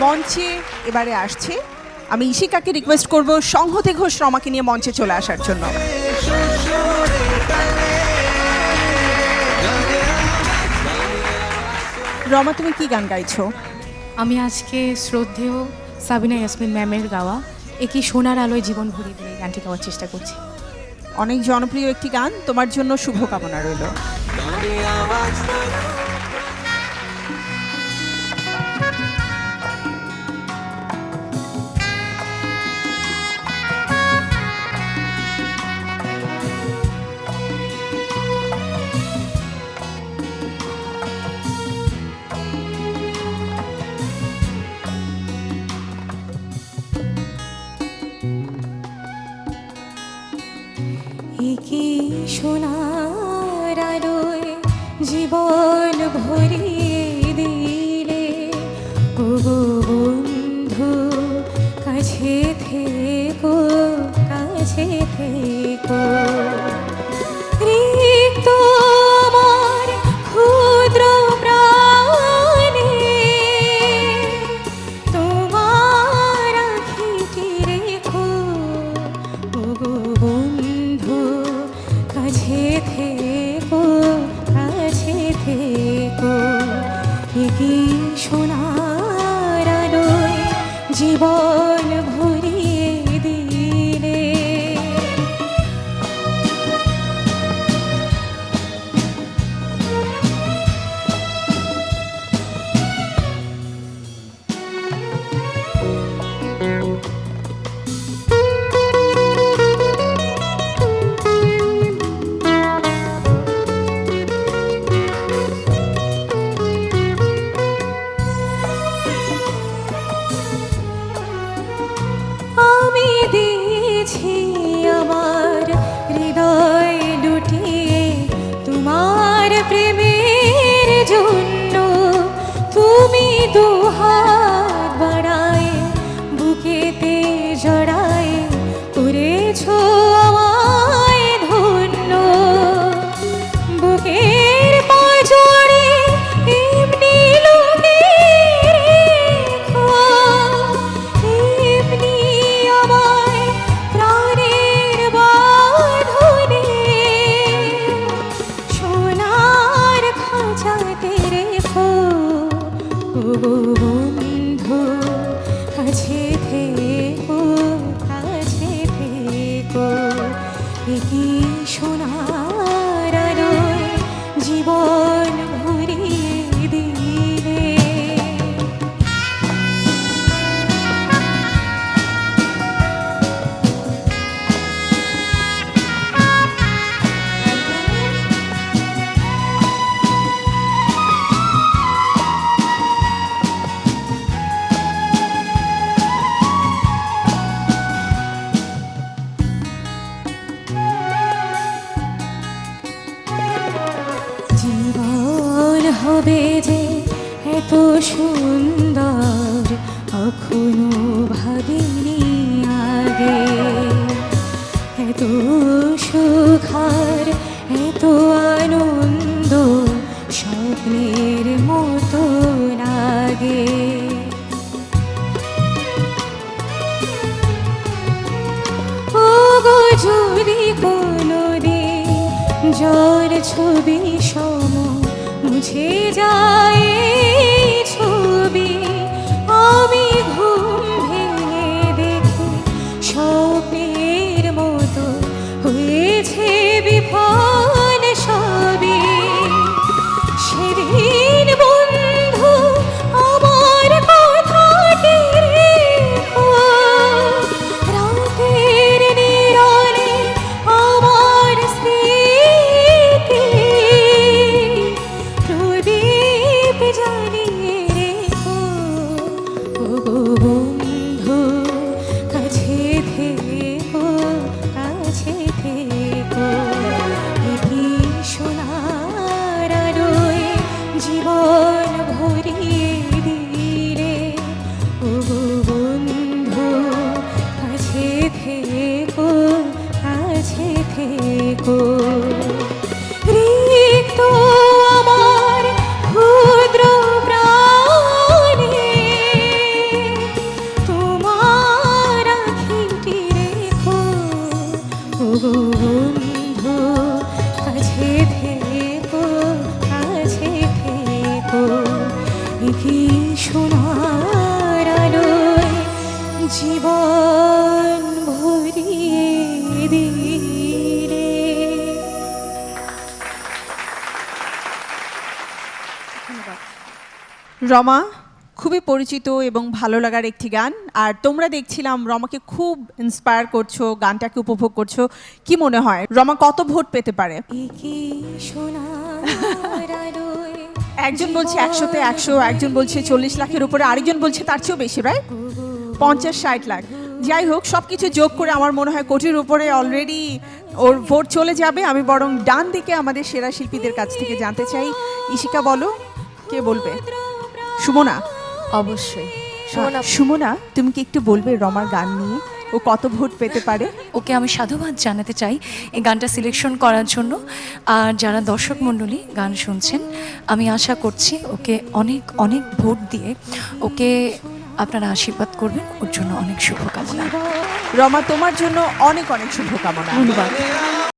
মঞ্চে এবারে আসছে, আমি ইশিকাকে রিকোয়েস্ট করব সংহতি ঘোষ রমাকে নিয়ে মঞ্চে চলে আসার জন্য। রমা, তুমি কি গান গাইছো? আমি আজকে শ্রদ্ধেয় সাবিনা ইয়াসমিন ম্যামের গাওয়া একই সোনার আলোয় জীবন ভরিয়ে দিয়ে গানটি গাওয়ার চেষ্টা করছি। অনেক জনপ্রিয় একটি গান, তোমার জন্য শুভকামনা রইল। কি সোনার আলোয় জীবন ভরিয়ে দিলে ও বন্ধু, কাছে থেকো, কাছে থেকো। রিক্ত আমার ক্ষুদ্র প্রাণে তোমার আখিটি রেখো ও বন্ধু, কাছে থেকো, কাছে থেকো। কি সোনার আলোয় জীবন ভরিয়ে দিলে। আমি দিয়েছি আমার হৃদয় লুটিয়ে তোমার প্রেমের জন্য, তুমি দুহাত বাড়ায় বুকেতে জড়ায় করেছো আমায় ধন্য। বুকের পাঁজরে এমনি লুকিয়ে রেখো, এমনি আমায় প্রাণের বাঁধনে সোনার খাঁচাতে রেখো ও বন্ধু, কাছে থেকো, কাছে থেকো। কি সোনার আলোয় জীবন ভরিয়ে দিলে। জীবন হবে যে এত সুন্দর কখনো ভাবিনি আগে, এত সুখার এত আনন্দ স্বপ্নের মতো লাগে। ও গো যদি কোনোদিন জ্বর ছবি সম মুছে যায় এই ছবি, আমি ঘুম ভেঙে দেখি স্বপ্নের মতো হয়েছে বিফল সবই। সেদিন বন্ধু আমার কথাটি রেখো, রাতের নীরবে আমার স্মৃতি প্রদীপ জ্বালিয়ে রেখো ও বন্ধু, কাছে থেকো, কাছে থেকো। কি সোনার আলোয় জীবন ভরিয়ে দিলে ও বন্ধু, কাছে থেকো, কাছে থেকো। রিক্ত আমার ক্ষুদ্র প্রাণে জীবন ভরিয়ে দিলে। রমা খুবই পরিচিত এবং ভালো লাগার একটি গান, আর তোমরা দেখছিলাম রমাকে খুব ইন্সপায়ার করছো, গানটাকে উপভোগ করছো। কি মনে হয় রমা কত ভোট পেতে পারে? একি সোনার আলোয় একজন বলছে 100-তে 100, একজন বলছে 40 লাখের উপরে, আরেকজন বলছে তার চেয়েও বেশি, রাইট? 50-60 লাখ। যাই হোক, সবকিছু যোগ করে আমার মনে হয় কোটির উপরে অলরেডি ওর ভোট চলে যাবে। আমি বরং ডান দিকে আমাদের সেরা শিল্পীদের কাছ থেকে জানতে চাই। ইশিকা বলো, কে বলবে? সুমনা? অবশ্যই সুমনা, তুমি কি একটু বলবে রমার গান নিয়ে ও কত ভোট পেতে পারে? ওকে আমি সাধুবাদ জানাতে চাই এই গানটা সিলেকশন করার জন্য। আর যারা দর্শক মণ্ডলী গান শুনছেন, আমি আশা করছি ওকে অনেক অনেক ভোট দিয়ে ওকে আপনারা আশীর্বাদ করবেন। ওর জন্য অনেক শুভকামনা। রমা, তোমার জন্য অনেক অনেক শুভকামনা। ধন্যবাদ।